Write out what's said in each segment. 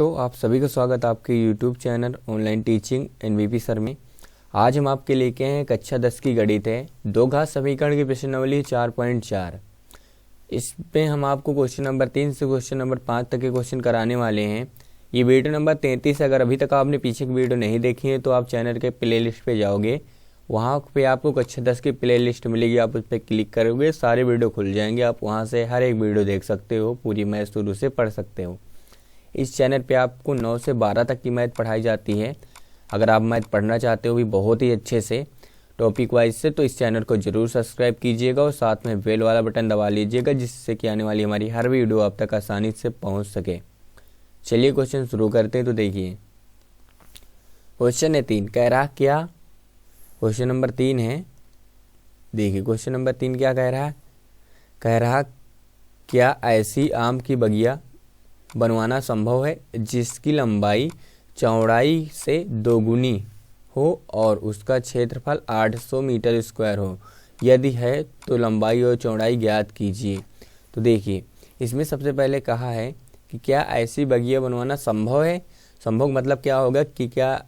दोस्तों, आप सभी का स्वागत आपके YouTube channel online teaching NVP sir में। आज हम आपके लेके हैं कक्षा 10 की गणित है दो घात समीकरण की प्रश्नावली 4.4। इसमें हम आपको क्वेश्चन नंबर 3 से क्वेश्चन नंबर 5 तक के क्वेश्चन कराने वाले हैं। ये वीडियो नंबर 33। अगर अभी तक आपने पीछे की वीडियो नहीं देखी है तो आप चैनल के प्ले लिस्ट पर जाओगे, वहाँ पे आपको कक्षा 10 की प्ले लिस्ट मिलेगी। आप उस पर क्लिक करोगे, सारे वीडियो खुल जाएंगे। आप वहाँ से हर एक वीडियो देख सकते हो, पूरी मैथ शुरू से पढ़ सकते हो। इस चैनल पे आपको 9 से 12 तक की मैथ पढ़ाई जाती है। अगर आप मैथ पढ़ना चाहते हो भी बहुत ही अच्छे से टॉपिक वाइज से, तो इस चैनल को जरूर सब्सक्राइब कीजिएगा और साथ में बेल वाला बटन दबा लीजिएगा, जिससे कि आने वाली हमारी हर वीडियो आप तक आसानी से पहुंच सके। चलिए क्वेश्चन शुरू करते हैं। तो देखिए क्वेश्चन है 3, कह रहा क्या, क्वेश्चन नंबर 3 है। देखिए क्वेश्चन नंबर 3 क्या कह रहा है, कह रहा क्या ऐसी आम की बगिया बनवाना संभव है जिसकी लंबाई चौड़ाई से दोगुनी हो और उसका क्षेत्रफल 800 मीटर स्क्वायर हो। यदि है तो लंबाई और चौड़ाई ज्ञात कीजिए। तो देखिए इसमें सबसे पहले कहा है कि क्या ऐसी बगिया बनवाना संभव है। संभव मतलब क्या होगा कि क्या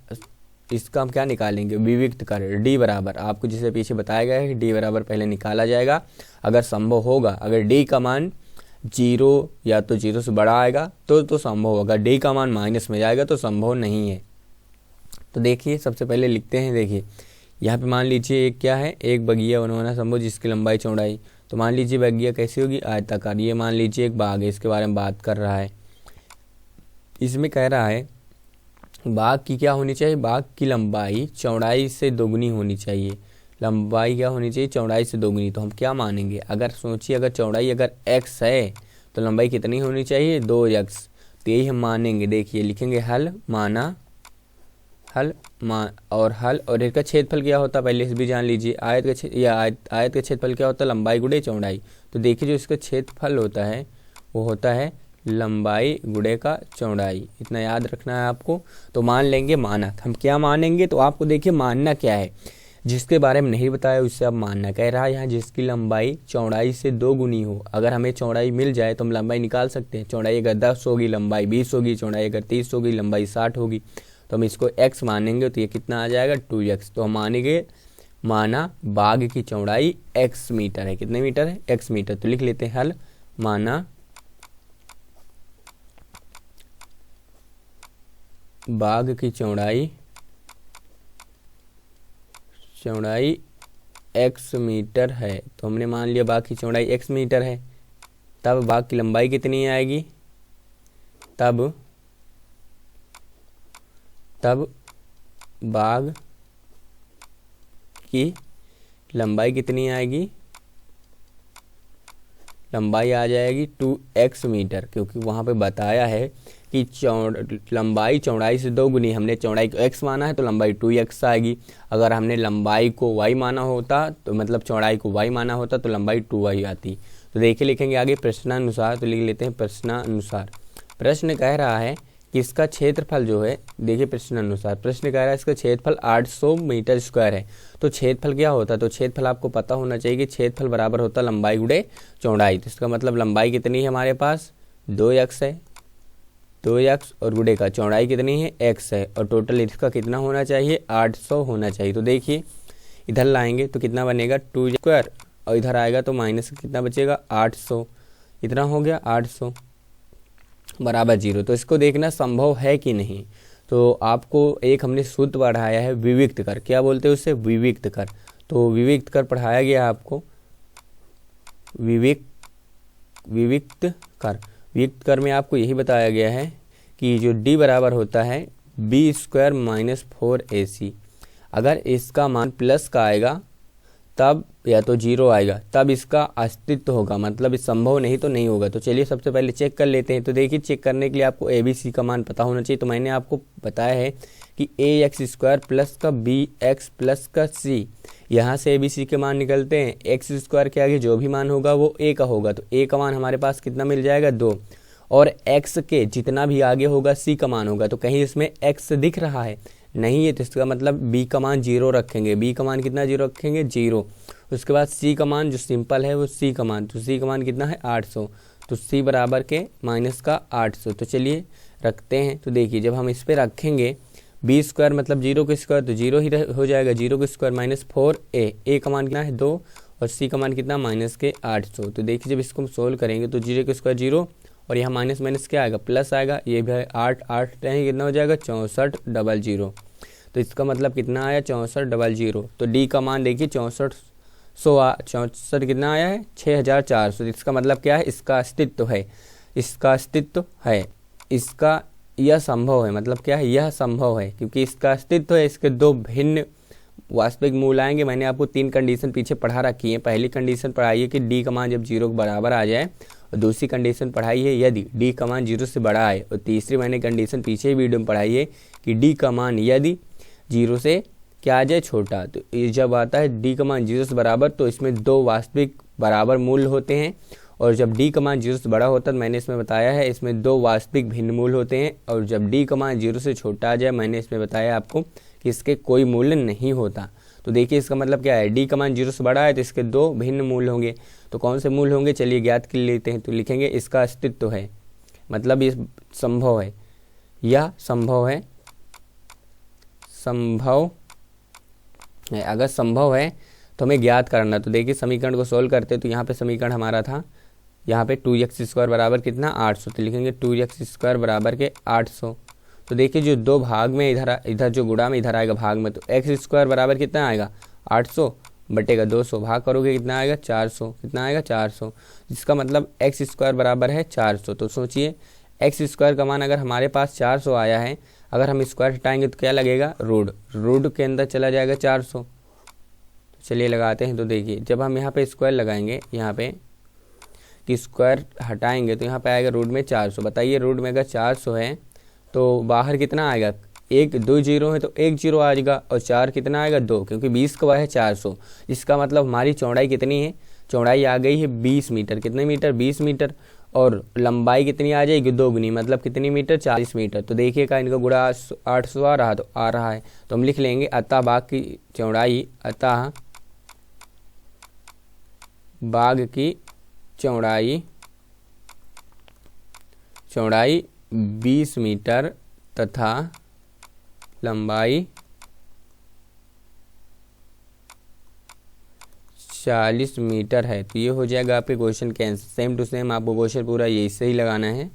इसका हम क्या निकालेंगे, विविक्त कर डी बराबर, आपको जिसे पीछे बताया गया है कि डी बराबर पहले निकाला जाएगा। अगर संभव होगा, अगर डी का मान 0 या तो 0 से बड़ा आएगा तो संभव होगा। डी का मान माइनस में जाएगा तो संभव नहीं है। तो देखिए सबसे पहले लिखते हैं। देखिए यहाँ पे मान लीजिए एक क्या है, एक बगिया बनवाना संभव जिसकी लंबाई चौड़ाई, तो मान लीजिए बगिया कैसी होगी, आयताकार। ये मान लीजिए एक बाग है, इसके बारे में बात कर रहा है। इसमें कह रहा है बाग की क्या होनी चाहिए, बाग की लंबाई चौड़ाई से दोगुनी होनी चाहिए। लंबाई क्या होनी चाहिए, चौड़ाई से दोगुनी। तो हम क्या मानेंगे, अगर सोचिए अगर चौड़ाई अगर x है तो लंबाई कितनी होनी चाहिए, 2x। तो यही हम मानेंगे। देखिए लिखेंगे हल माना, हल और इसका क्षेत्रफल क्या होता है पहले से भी जान लीजिए। आयत का क्षेत्रफल क्या होता है, लंबाई गुणे चौड़ाई। तो देखिए जो इसका क्षेत्रफल होता है वो होता है लंबाई गुणे का चौड़ाई। इतना याद रखना है आपको। तो मान लेंगे माना, हम क्या मानेंगे, तो आपको देखिए मानना क्या है, जिसके बारे में नहीं बताया उससे अब मानना। कह रहा है यहाँ जिसकी लंबाई चौड़ाई से 2 गुनी हो। अगर हमें चौड़ाई मिल जाए तो हम लंबाई निकाल सकते हैं। चौड़ाई अगर 10 होगी लंबाई 20 होगी, चौड़ाई अगर 30 होगी लंबाई 60 होगी। तो हम इसको x मानेंगे तो ये कितना आ जाएगा, 2x। तो हम मानेंगे माना बाग की चौड़ाई x मीटर है। कितने मीटर है, x मीटर। तो लिख लेते हैं हल माना बाग की चौड़ाई x मीटर है। तो हमने मान लिया बाग की चौड़ाई x मीटर है। तब बाग की लंबाई कितनी आएगी, तब बाग की लंबाई कितनी आएगी, लंबाई आ जाएगी 2x मीटर, क्योंकि वहाँ पे बताया है कि लंबाई चौड़ाई से 2 गुनी। हमने चौड़ाई को x माना है तो लंबाई 2x आएगी। अगर हमने लंबाई को y माना होता तो मतलब चौड़ाई को y माना होता तो लंबाई 2y आती। तो देखिए लिखेंगे आगे प्रश्नानुसार। तो लिख लेते हैं प्रश्नानुसार। प्रश्न कह रहा है कि इसका क्षेत्रफल जो है, देखिए प्रश्नानुसार प्रश्न कह रहा है इसका क्षेत्रफल 800 मीटर स्क्वायर है। तो क्षेत्रफल क्या होता है, तो क्षेत्रफल आपको पता होना चाहिए कि क्षेत्रफल बराबर होता है लंबाई गुणे चौड़ाई। तो इसका मतलब लंबाई कितनी है हमारे पास, 2x है, 2x और गुणे का चौड़ाई कितनी है, x है। और टोटल इसका कितना होना चाहिए, 800 होना चाहिए। तो देखिए इधर लाएंगे तो कितना बनेगा, 2 स्क्वायर, और इधर आएगा तो माइनस कितना बचेगा, 800। इतना हो गया 800 बराबर 0। तो इसको देखना संभव है कि नहीं। तो आपको एक हमने सूत्र पढ़ाया है विविक्त कर, क्या बोलते हैं उससे, विविक्त कर। तो विविक्त कर पढ़ाया गया आपको, विविक्त कर में आपको यही बताया गया है कि जो d बराबर होता है b² - 4ac। अगर इसका मान प्लस का आएगा तब, या तो 0 आएगा तब इसका अस्तित्व होगा, मतलब इस संभव नहीं तो नहीं होगा। तो चलिए सबसे पहले चेक कर लेते हैं। तो देखिए चेक करने के लिए आपको ABC का मान पता होना चाहिए। तो मैंने आपको बताया है कि ax² प्लस का bx प्लस का c, यहाँ से ABC के मान निकलते हैं। x² के आगे जो भी मान होगा वो a का होगा। तो a का मान हमारे पास कितना मिल जाएगा, 2। और x के जितना भी आगे होगा c का मान होगा। तो कहीं इसमें x दिख रहा है, नहीं है, तो इसका मतलब b का मान 0 रखेंगे। b का मान कितना 0 रखेंगे, 0। उसके बाद c का मान जो सिंपल है वो c का मान, तो c का मान कितना है, 800। तो c बराबर के माइनस का 800। तो चलिए रखते हैं तो देखिए जब हम इस पे रखेंगे बी स्क्वायर मतलब जीरो का स्क्वायर तो जीरो ही हो जाएगा, जीरो का स्क्वायर माइनस 4a, ए का मान कितना है 2 और सी का मान कितना माइनस के 800। तो देखिए जब इसको हम सोल्व करेंगे तो जीरो का स्क्वायर जीरो और यहाँ माइनस माइनस क्या आएगा प्लस आएगा, ये भी 8 8 रहेंगे कितना हो जाएगा 6400। तो इसका मतलब कितना आया 6400। तो डी का मान देखिए 64 कितना आया है 6400। इसका मतलब क्या है इसका अस्तित्व है, इसका अस्तित्व है, इसका यह संभव है, मतलब क्या है यह संभव है क्योंकि इसका अस्तित्व है। इसके दो भिन्न वास्तविक मूल आएंगे। मैंने आपको 3 कंडीशन पीछे पढ़ा रखी है। पहली कंडीशन पढ़ाई है कि डी का मान जब 0 के बराबर आ जाए और दूसरी कंडीशन पढ़ाई है यदि डी का मान 0 से बड़ा आए और तीसरी मैंने कंडीशन पीछे ही वीडियो में पढ़ाई है कि डी का मान यदि 0 से क्या आ जाए छोटा। तो ये जब आता है डी का मान 0 से बराबर तो इसमें 2 वास्तविक बराबर मूल होते हैं और जब डी का मान 0 से बड़ा होता है तो मैंने इसमें बताया है इसमें 2 वास्तविक भिन्न मूल होते हैं और जब डी का मान 0 से छोटा आ जाए मैंने इसमें बताया आपको कि इसके कोई मूल्य नहीं होता। तो देखिए इसका मतलब क्या है डी का मान 0 से बड़ा है तो इसके 2 भिन्न मूल होंगे। तो कौन से मूल होंगे चलिए ज्ञात कर लेते हैं। तो लिखेंगे इसका अस्तित्व है, मतलब ये संभव है, यह संभव है, संभव है। अगर संभव है तो हमें ज्ञात करना। तो देखिए समीकरण को सोल्व करते तो यहाँ पे समीकरण हमारा था यहाँ पे 2x² बराबर कितना 800। तो लिखेंगे 2x² बराबर के 800। तो देखिए जो 2 भाग में इधर जो गुणा में इधर आएगा भाग में तो x² बराबर कितना आएगा 800 बटेगा 200 भाग करोगे कितना आएगा 400, कितना आएगा 400, जिसका मतलब x² बराबर है 400। तो सोचिए x² का मान अगर हमारे पास 400 आया है, अगर हम स्क्वायर हटाएंगे तो क्या लगेगा रूट के अंदर चला जाएगा 400। तो चलिए लगाते हैं। तो देखिए जब हम यहाँ पे स्क्वायर लगाएंगे यहाँ पे कि स्क्वायर हटाएंगे तो यहाँ पे आएगा रूट में 400। बताइए रूट में अगर 400 है तो बाहर कितना आएगा 1 2 0 है तो 1 0 आएगा और 4 कितना आएगा 2 क्योंकि 20 का है 400। इसका मतलब हमारी चौड़ाई कितनी है, चौड़ाई आ गई है 20 मीटर। कितने मीटर 20 मीटर और लंबाई कितनी आ जाएगी 2 गुनी, मतलब कितनी मीटर 40 मीटर। तो देखिएगा इनका गुणा 800 आ रहा तो आ रहा है तो हम लिख लेंगे अतः बाग की चौड़ाई, अतः बाग की चौड़ाई 20 मीटर तथा लंबाई 40 मीटर है। तो ये हो जाएगा आपके क्वेश्चन के आंसर। सेम टू सेम आपको क्वेश्चन पूरा यही से ही लगाना है।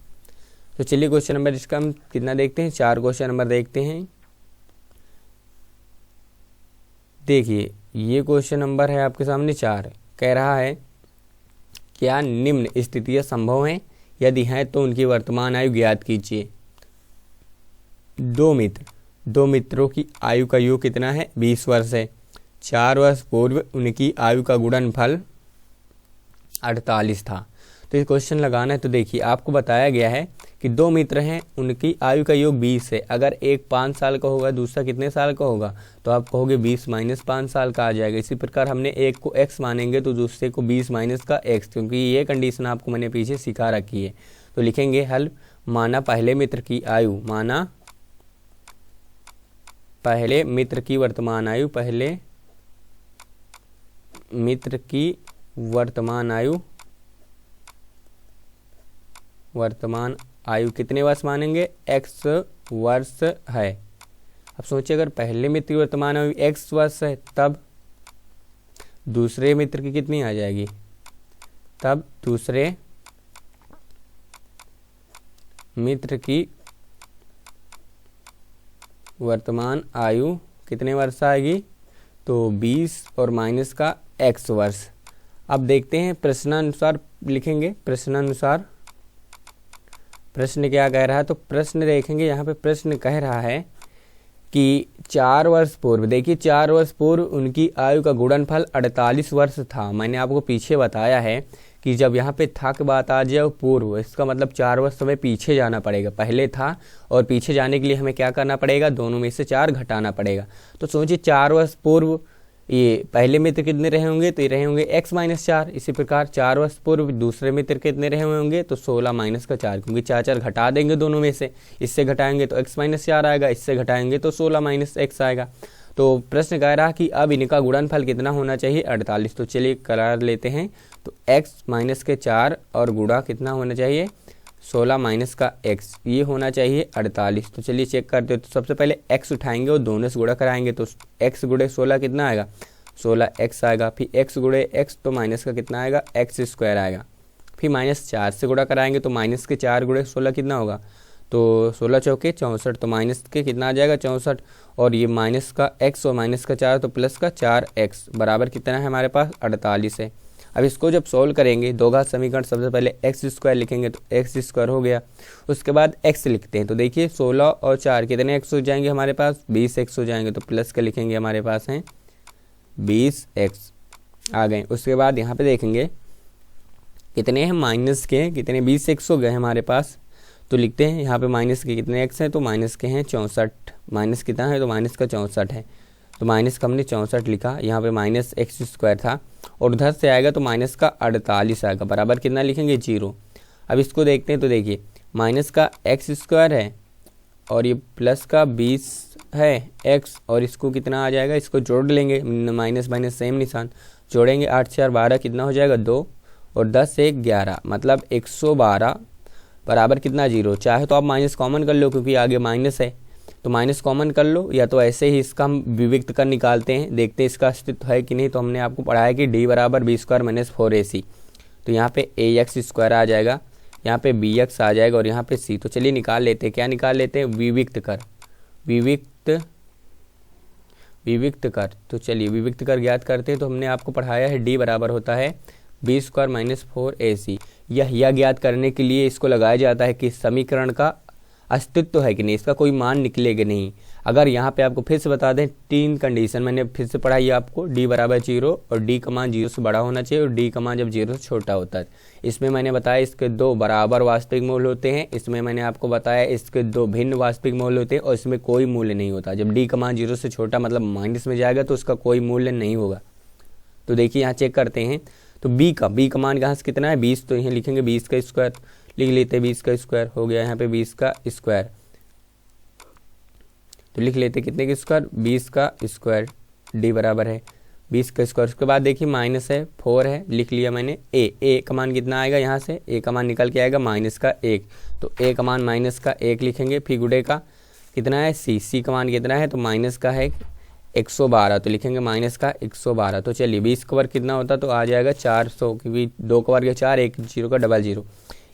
तो चलिए क्वेश्चन नंबर इसका हम कितना देखते हैं, 4 क्वेश्चन नंबर देखते हैं। देखिए ये क्वेश्चन नंबर है आपके सामने 4। कह रहा है क्या निम्न स्थितियां संभव हैं, यदि हैं तो उनकी वर्तमान आयु ज्ञात कीजिए। 2 मित्रों की आयु का योग कितना है 20 वर्ष है। 4 वर्ष पूर्व उनकी आयु का गुणनफल 48 था। तो ये क्वेश्चन लगाना है। तो देखिए आपको बताया गया है कि 2 मित्र हैं, उनकी आयु का योग 20 है। अगर एक 5 साल का होगा दूसरा कितने साल का होगा, तो आप कहोगे 20 माइनस 5 साल का आ जाएगा। इसी प्रकार हमने एक को x मानेंगे तो दूसरे को 20 माइनस का x, क्योंकि ये कंडीशन आपको मैंने पीछे सिखा रखी है। तो लिखेंगे हल, माना पहले मित्र की आयु, माना पहले मित्र की वर्तमान आयु, पहले मित्र की वर्तमान आयु कितने वर्ष मानेंगे x वर्ष है। अब सोचिए अगर पहले मित्र की वर्तमान आयु x वर्ष है तब दूसरे मित्र की कितनी आ जाएगी, तब दूसरे मित्र की वर्तमान आयु कितने वर्ष आएगी, तो 20 और माइनस का x वर्ष। अब देखते हैं प्रश्नानुसार लिखेंगे। प्रश्नानुसार प्रश्न क्या कह रहा है, तो प्रश्न देखेंगे। यहाँ पे प्रश्न कह रहा है कि 4 वर्ष पूर्व, देखिए 4 वर्ष पूर्व उनकी आयु का गुणनफल 48 वर्ष था। मैंने आपको पीछे बताया है कि जब यहाँ पे था की बात आ जाए पूर्व, इसका मतलब 4 वर्ष हमें पीछे जाना पड़ेगा। पहले था और पीछे जाने के लिए हमें क्या करना पड़ेगा, दोनों में से 4 घटाना पड़ेगा। तो सोचिए 4 वर्ष पूर्व ये पहले मित्र कितने रहे होंगे, तो ये रहे होंगे x माइनस 4। इसी प्रकार 4 वर्ष पूर्व दूसरे मित्र कितने रहे होंगे, तो 16 माइनस का 4, क्योंकि 4 घटा देंगे दोनों में से। इससे घटाएंगे तो x माइनस 4 आएगा, इससे घटाएंगे तो 16 माइनस x आएगा। तो प्रश्न कह रहा कि अब इनका गुणनफल कितना होना चाहिए, 48। तो चलिए करा लेते हैं। तो x माइनस के 4 और गुणा कितना होना चाहिए 16 माइनस का x, ये होना चाहिए 48। तो चलिए चेक करते हो। तो सबसे पहले x उठाएंगे और दोनों से गुणा कराएंगे, तो x गुणे 16 कितना आएगा, 16x आएगा। फिर x गुणे x तो माइनस का कितना आएगा, x स्क्वायर आएगा। फिर -4 से गुणा कराएंगे तो माइनस के 4 गुणे 16 कितना होगा, तो 16 चौके 64, तो माइनस के कितना आ जाएगा 64। और ये माइनस का x और माइनस का 4 तो प्लस का 4x बराबर कितना है हमारे पास 48 है। अब इसको जब सोल्व करेंगे दो घात समीकरण, सबसे पहले एक्स स्क्वायर लिखेंगे तो एक्स स्क्वायर हो गया, उसके बाद एक्स लिखते हैं। तो देखिए 16 और 4 कितने एक्स हो जाएंगे हमारे पास, 20 एक्स हो जाएंगे। तो प्लस का लिखेंगे, हमारे पास हैं 20 एक्स आ गए। उसके बाद यहाँ पे देखेंगे कितने हैं माइनस के, कितने 20 एक्स हो गए हमारे पास। तो लिखते हैं यहाँ पे माइनस के कितने एक्स हैं, तो माइनस के हैं 64। माइनस कितना है, तो माइनस का 64 है। तो माइनस का हमने 64 लिखा, यहाँ पे माइनस एक्स स्क्वायर था और उधर से आएगा तो माइनस का 48 आएगा, बराबर कितना लिखेंगे 0। अब इसको देखते हैं तो देखिए माइनस का एक्स स्क्वायर है और ये प्लस का 20 है एक्स, और इसको कितना आ जाएगा, इसको जोड़ लेंगे, माइनस माइनस सेम निशान जोड़ेंगे। 8 से 12 कितना हो जाएगा 2 और 10 से 11 मतलब 112 बराबर कितना 0। चाहे तो आप माइनस कॉमन कर लो क्योंकि आगे माइनस है, तो माइनस कॉमन कर लो, या तो ऐसे ही इसका हम विविक्त कर निकालते हैं, देखते हैं इसका अस्तित्व है कि नहीं। तो हमने आपको पढ़ाया कि d बराबर बी स्क्वायर माइनस 4ac, तो यहाँ पे ax स्क्वायर आ जाएगा, यहाँ पे bx आ जाएगा और यहाँ पे c। तो चलिए निकाल लेते हैं, क्या निकाल लेते हैं, विविक्त कर, विविक्त कर। तो चलिए विविक्त कर ज्ञात करते हैं। तो हमने आपको पढ़ाया है d बराबर होता है बी स्क्वायर माइनस 4ac। यह ज्ञात करने के लिए इसको लगाया जाता है कि समीकरण का अस्तित्व है कि नहीं, इसका कोई मान निकलेगा नहीं। अगर यहाँ पे आपको फिर से बता दें, 3 कंडीशन मैंने फिर से पढ़ाई आपको, d बराबर 0 और d का मान 0 से बड़ा होना चाहिए और d का मान जब 0 से छोटा होता है। इसमें मैंने बताया इसके 2 बराबर वास्तविक मूल होते हैं, इसमें मैंने आपको बताया इसके 2 भिन्न वास्तविक मूल होते हैं और इसमें कोई मूल्य नहीं होता। जब d का मान 0 से छोटा मतलब माइनस में जाएगा तो उसका कोई मूल्य नहीं होगा। तो देखिए यहाँ चेक करते हैं, तो b का मान कहाँ से कितना है 20, तो यहाँ लिखेंगे 20 का स्क्वायर, लिख लेते 20 का स्क्वायर हो गया, यहाँ पे 20 का स्क्वायर, तो लिख लेते कितने का स्क्वायर 20 का स्क्वायर, d बराबर है 20 का स्क्वायर। उसके बाद देखिए माइनस है 4 है, लिख लिया मैंने। a का मान कितना आएगा, यहाँ से a का मान निकल के आएगा माइनस का 1, तो a का मान माइनस का 1 लिखेंगे। फिर गुणे का कितना है c का मान कितना है, तो माइनस का है 112, तो लिखेंगे माइनस का 112। तो चलिए 20 का वर्ग कितना होता तो आ जाएगा 400, क्योंकि 2 का वर्ग 4, 1 0 का डबल 0।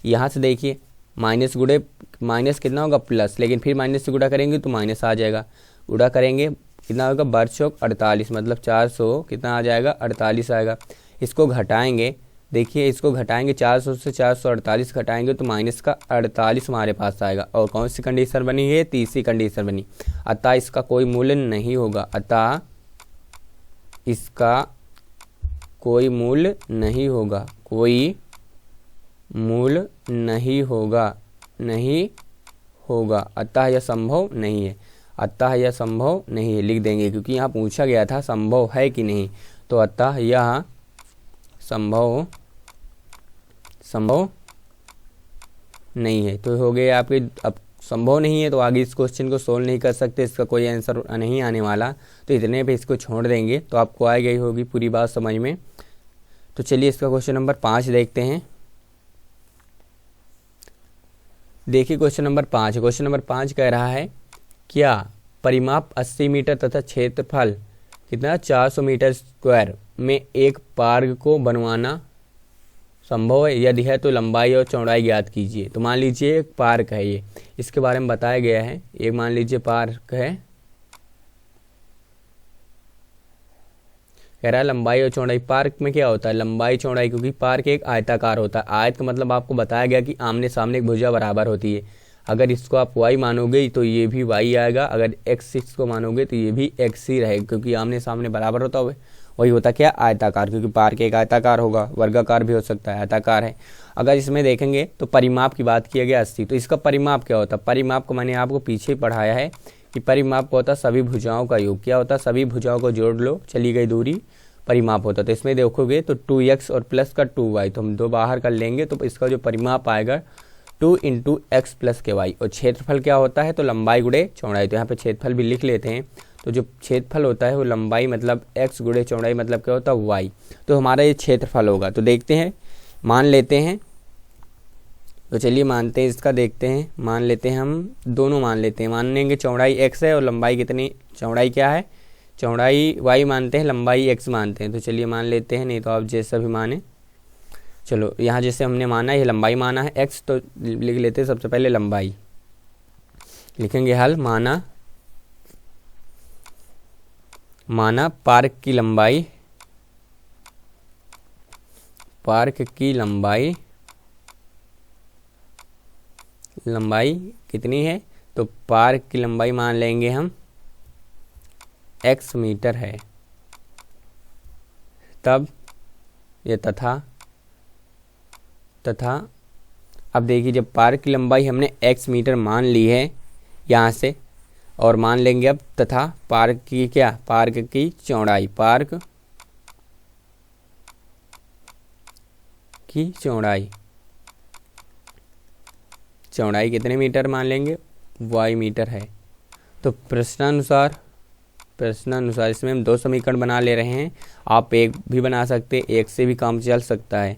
यहाँ से देखिए माइनस गुणे माइनस कितना होगा प्लस, लेकिन फिर माइनस से गुणा करेंगे तो माइनस आ जाएगा, गुणा करेंगे कितना होगा 1248 मतलब 400 कितना आ जाएगा 48 आएगा। इसको घटाएंगे, देखिए इसको घटाएंगे 400 से 448 घटाएंगे तो माइनस का 48 हमारे पास आएगा। और कौन सी कंडीशन बनी है, तीसरी कंडीशन बनी, अतः इसका कोई मूल्य नहीं होगा, अतः इसका कोई मूल्य नहीं होगा, कोई मूल्य नहीं होगा, नहीं होगा, अतः यह संभव नहीं है, अतः यह संभव नहीं है लिख देंगे, क्योंकि यहाँ पूछा गया था संभव है कि नहीं, तो अतः यह संभव नहीं है। तो हो गए आपके, अब संभव नहीं है तो आगे इस क्वेश्चन को सोल्व नहीं कर सकते, इसका कोई आंसर नहीं आने वाला, तो इतने पे इसको छोड़ देंगे तो आपको आ गई होगी पूरी बात समझ में। तो चलिए इसका क्वेश्चन नंबर 5 देखते हैं। देखिए क्वेश्चन नंबर 5, क्वेश्चन नंबर 5 कह रहा है क्या परिमाप 80 मीटर तथा क्षेत्रफल कितना 400 मीटर स्क्वायर में एक पार्क को बनवाना संभव है, यदि है तो लंबाई और चौड़ाई ज्ञात कीजिए। तो मान लीजिए एक पार्क है, ये इसके बारे में बताया गया है, एक मान लीजिए पार्क है, कह रहा है लंबाई और चौड़ाई। पार्क में क्या होता है लंबाई चौड़ाई, क्योंकि पार्क एक आयताकार होता है, आयत का मतलब आपको बताया गया कि आमने सामने एक भुजा बराबर होती है। अगर इसको आप y मानोगे तो ये भी y आएगा, अगर x को मानोगे तो ये भी x ही रहेगा, क्योंकि आमने सामने बराबर होता है, वही होता क्या आयताकार, क्योंकि पार्क एक आयताकार होगा, वर्गाकार भी हो सकता है, आयताकार है। अगर इसमें देखेंगे तो परिमाप की बात किया गया 80, तो इसका परिमाप क्या होता है, परिमाप को मैंने आपको पीछे पढ़ाया है कि परिमाप को होता है सभी भुजाओं का योग, क्या होता है सभी भुजाओं को जोड़ लो, चली गई दूरी परिमाप होता है। तो इसमें देखोगे तो 2x और प्लस का 2y, तो हम 2 बाहर कर लेंगे तो इसका जो परिमाप आएगा 2 × x प्लस के y। और क्षेत्रफल क्या होता है, तो लंबाई गुणे चौड़ाई, तो यहाँ पे क्षेत्रफल भी लिख लेते हैं। तो जो क्षेत्रफल होता है वो लंबाई मतलब x गुणे चौड़ाई मतलब क्या होता है y, तो हमारा ये क्षेत्रफल होगा। तो देखते हैं, मान लेते हैं तो चलिए मानते हैं इसका, देखते हैं, मान लेते हैं हम दोनों मान लेते हैं। मान लेंगे चौड़ाई x है और लंबाई कितनी, चौड़ाई क्या है, चौड़ाई y मानते हैं, लंबाई x मानते हैं। तो चलिए मान लेते हैं, नहीं तो आप जैसा भी माने। चलो यहाँ जैसे हमने माना है, ये लंबाई माना है x, तो लिख लेते हैं सबसे पहले लंबाई। लिखेंगे हल, माना पार्क की लंबाई, लंबाई कितनी है, तो पार्क की लंबाई मान लेंगे हम x मीटर है। तब ये तथा अब देखिए, जब पार्क की लंबाई हमने x मीटर मान ली है यहाँ से, और मान लेंगे अब तथा पार्क की क्या, पार्क की चौड़ाई, पार्क की चौड़ाई कितने मीटर मान लेंगे, y मीटर है। तो प्रश्नानुसार इसमें हम दो समीकरण बना ले रहे हैं, आप एक भी बना सकते, एक से भी काम चल सकता है।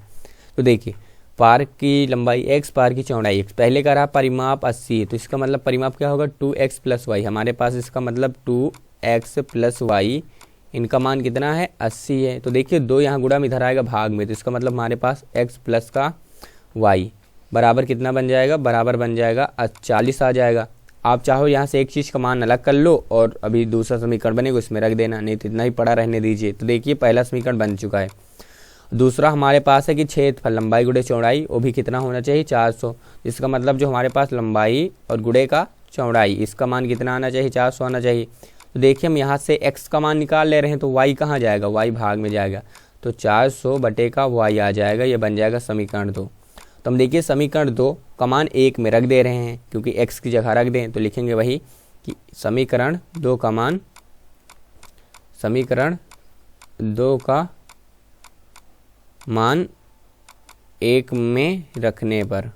तो देखिए, पार्क की लंबाई x, पार्क की चौड़ाई x, पहले का रहा परिमाप 80 है, तो इसका मतलब परिमाप क्या होगा, 2x प्लस वाई। हमारे पास इसका मतलब 2x प्लस वाई, इनका मान कितना है, 80 है। तो देखिए, दो यहाँ गुणा में इधर आएगा भाग में, तो इसका मतलब हमारे पास x प्लस का y बराबर कितना बन जाएगा, बराबर बन जाएगा 40 आ जाएगा। आप चाहो यहाँ से एक चीज़ का मान अलग कर लो और अभी दूसरा समीकरण बनेगा उसमें रख देना, नहीं तो इतना ही पड़ा रहने दीजिए। तो देखिए, पहला समीकरण बन चुका है। दूसरा हमारे पास है कि क्षेत्रफल लंबाई गुणे चौड़ाई, वो भी कितना होना चाहिए, 400। इसका मतलब जो हमारे पास लंबाई और गुणे का चौड़ाई, इसका मान कितना आना चाहिए, 400 आना चाहिए। तो देखिए, हम यहाँ से x का मान निकाल ले रहे हैं, तो y कहाँ जाएगा, y भाग में जाएगा, तो 400 बटे का y आ जाएगा। ये बन जाएगा समीकरण 2। तो हम देखिए, समीकरण 2 का मान 1 में रख दे रहे हैं, क्योंकि x की जगह रख दें, तो लिखेंगे वही कि समीकरण 2 का मान, समीकरण 2 का मान 1 में रखने पर।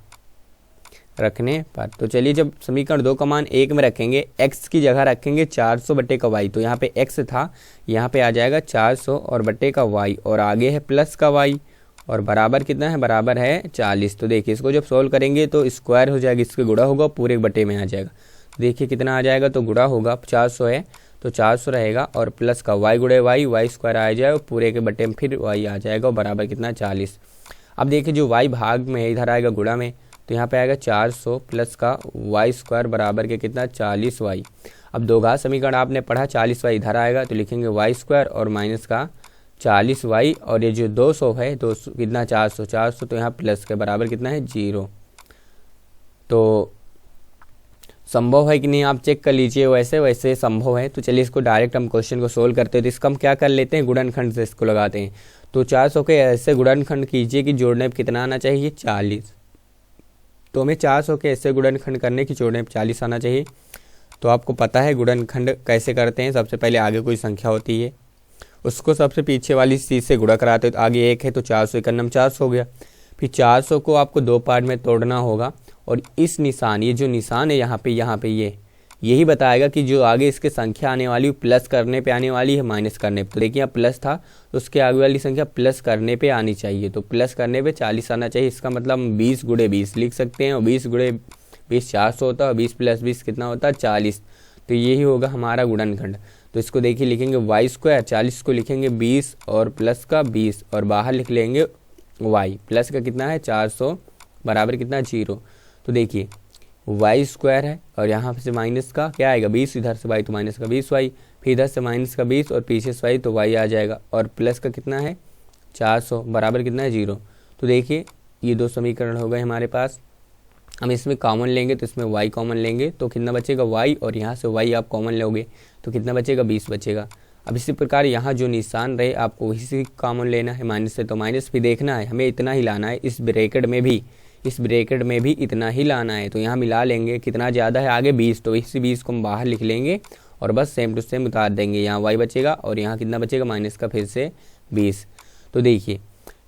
तो चलिए, जब समीकरण 2 का मान 1 में रखेंगे, x की जगह रखेंगे 400 बटे का y, तो यहाँ पे x था, यहाँ पे आ जाएगा 400 और बटे का y, और आगे है प्लस का y, और बराबर कितना है, बराबर है 40। तो देखिए, इसको जब सोल्व करेंगे तो स्क्वायर हो जाएगा, इसके गुणा होगा, पूरे बटे में आ जाएगा। देखिए कितना आ जाएगा, तो गुणा होगा, 400 है तो 400 रहेगा, और प्लस का y गुणे y स्क्वायर आ जाएगा, पूरे के बटे में फिर y आ जाएगा, और बराबर कितना, 40। अब देखिए, जो y भाग में है इधर आएगा गुणा में, तो यहाँ पे आएगा 400 प्लस का y स्क्वायर बराबर के कितना, 40y। अब दो घात समीकरण आपने पढ़ा, 40y इधर आएगा, तो लिखेंगे y स्क्वायर और माइनस का 40y, और ये जो 200 है, 200 कितना, 400, तो यहाँ प्लस के बराबर कितना है, 0। तो संभव है कि नहीं, आप चेक कर लीजिए, वैसे संभव है। तो चलिए, इसको डायरेक्ट हम क्वेश्चन को सोल्व करते हैं। तो इसका हम क्या कर लेते हैं, गुणनखंड से इसको लगाते हैं। तो 400 के ऐसे गुणनखंड कीजिए कि जोड़ने में कितना आना चाहिए, 40। तो हमें 400 के ऐसे गुणनखंड करने की जोड़ने में 40 आना चाहिए। तो आपको पता है गुणनखंड कैसे करते हैं, सबसे पहले आगे कोई संख्या होती है, उसको सबसे पीछे वाली चीज़ से गुणा कराते हैं। तो आगे 1 है तो 400 का नम 400 हो गया। फिर 400 को आपको दो पार्ट में तोड़ना होगा, और इस निशान, ये जो निशान है यहाँ पे यही बताएगा कि जो आगे इसके संख्या आने वाली प्लस करने पे आने वाली है माइनस करने पे। तो देखिए, यहाँ प्लस था तो उसके आगे वाली संख्या प्लस करने पे आनी चाहिए, तो प्लस करने पे 40 आना चाहिए। इसका मतलब हम 20 गुणे 20 लिख सकते हैं, और 20 गुणे 20 400 होता है, और 20 प्लस 20 कितना होता है, 40। तो यही होगा हमारा गुणनखंड। तो इसको देखिए, लिखेंगे y स्क्वायर, 40 को लिखेंगे 20 और प्लस का 20, और बाहर लिख लेंगे y, प्लस का कितना है 400 बराबर कितना 0। तो देखिए, y स्क्वायर है, और यहाँ से माइनस का क्या आएगा 20, इधर से y तो माइनस का 20y, फिर इधर से माइनस का 20 और पीछे से y तो y आ जाएगा, और प्लस का कितना है 400 बराबर कितना है 0। तो देखिए, ये दो समीकरण हो गए हमारे पास। हम इसमें कॉमन लेंगे, तो इसमें y कॉमन लेंगे तो कितना बचेगा y, और यहाँ से y आप कॉमन लोगे तो कितना बचेगा 20 बचेगा। अब इसी प्रकार यहाँ जो निशान रहे आपको वही से कॉमन लेना है, माइनस से, तो माइनस भी देखना है, हमें इतना ही लाना है, इस ब्रैकेट में भी इतना ही लाना है। तो यहाँ मिला लेंगे, कितना ज़्यादा है आगे 20, तो इसी 20 को हम बाहर लिख लेंगे, और बस सेम टू सेम उतार देंगे। यहाँ y बचेगा, और यहाँ कितना बचेगा माइनस का फिर से 20। तो देखिए,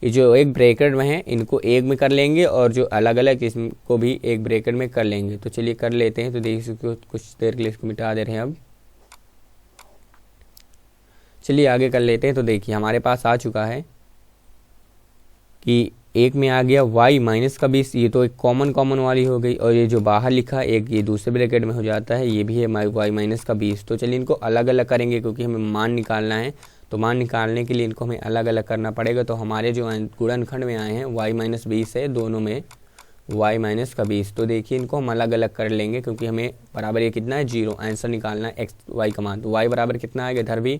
ये जो एक ब्रैकेट में है इनको एक में कर लेंगे, और जो अलग अलग इसको भी एक ब्रैकेट में कर लेंगे। तो चलिए कर लेते हैं। तो देखिए, इसको कुछ देर के लिए इसको मिटा दे रहे हैं। अब चलिए आगे कर लेते हैं। तो देखिए, हमारे पास आ चुका है कि एक में आ गया y माइनस का 20, ये तो एक कॉमन वाली हो गई, और ये जो बाहर लिखा एक ये दूसरे ब्रैकेट में हो जाता है, ये भी है y माइनस का 20। तो चलिए इनको अलग अलग करेंगे क्योंकि हमें मान निकालना है, तो मान निकालने के लिए इनको हमें अलग अलग करना पड़ेगा। तो हमारे जो गुणनखंड में आए हैं y माइनस 20 है, दोनों में y माइनस का 20। तो देखिए इनको हम अलग अलग कर लेंगे क्योंकि हमें बराबर ये कितना है 0, आंसर निकालना है x y का मान। तो y बराबर कितना आएगा इधर भी,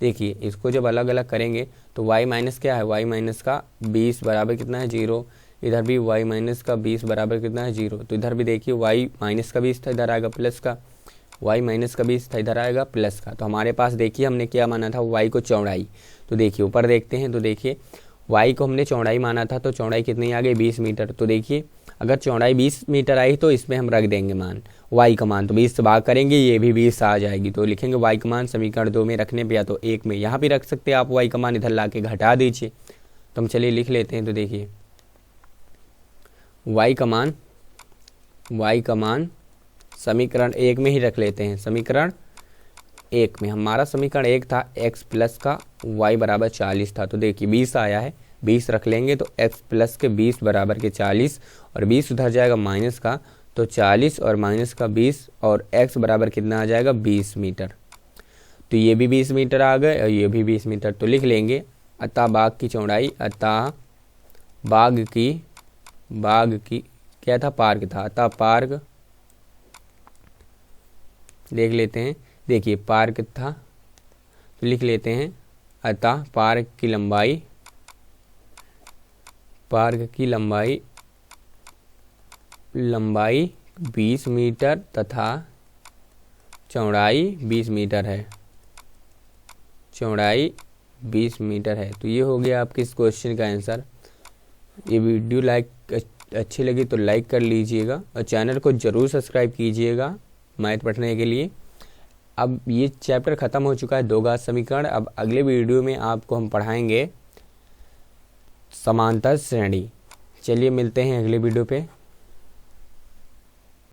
देखिए इसको जब अलग अलग करेंगे तो y माइनस क्या है, y माइनस का 20 बराबर कितना है 0, इधर भी y माइनस का 20 बराबर कितना है 0। तो इधर भी देखिए y माइनस का 20 था, इधर आएगा प्लस का, y माइनस का 20 था, इधर आएगा प्लस का। तो हमारे पास देखिए हमने क्या माना था, y को चौड़ाई। तो देखिए ऊपर देखते हैं, तो देखिए y को हमने चौड़ाई माना था, तो चौड़ाई कितनी आ गई 20 मीटर। तो देखिए अगर चौड़ाई 20 मीटर आई तो इसमें हम रख देंगे मान y का मान, तो 20 से भाग करेंगे ये भी 20 आ जाएगी। तो लिखेंगे y का मान समीकरण 2 में रखने पे या तो 1 में, यहाँ भी रख सकते हैं आप y का मान, इधर ला के घटा दीजिए। तो हम चलिए लिख लेते हैं। तो देखिए y का मान समीकरण 1 में ही रख लेते हैं। समीकरण 1 में हमारा समीकरण 1 था x प्लस का y बराबर 40 था। तो देखिए 20 आया है, 20 रख लेंगे तो x प्लस के 20 बराबर के 40, और 20 उधर जाएगा माइनस का, तो 40 और माइनस का 20, और x बराबर कितना आ जाएगा 20 मीटर। तो ये भी 20 मीटर आ गए और ये भी 20 मीटर। तो लिख लेंगे अतः बाग की चौड़ाई, अतः बाग की क्या था, पार्क था, अतः पार्क देख लेते हैं, देखिए पार्क था, तो लिख लेते हैं अतः पार्क की लंबाई 20 मीटर तथा चौड़ाई 20 मीटर है, चौड़ाई 20 मीटर है। तो ये हो गया आपके इस क्वेश्चन का आंसर। ये वीडियो अच्छी लगी तो लाइक कर लीजिएगा और चैनल को ज़रूर सब्सक्राइब कीजिएगा मैथ पढ़ने के लिए। अब ये चैप्टर ख़त्म हो चुका है, दो घात समीकरण। अब अगले वीडियो में आपको हम पढ़ाएंगे समांतर श्रेणी। चलिए मिलते हैं अगले वीडियो पे।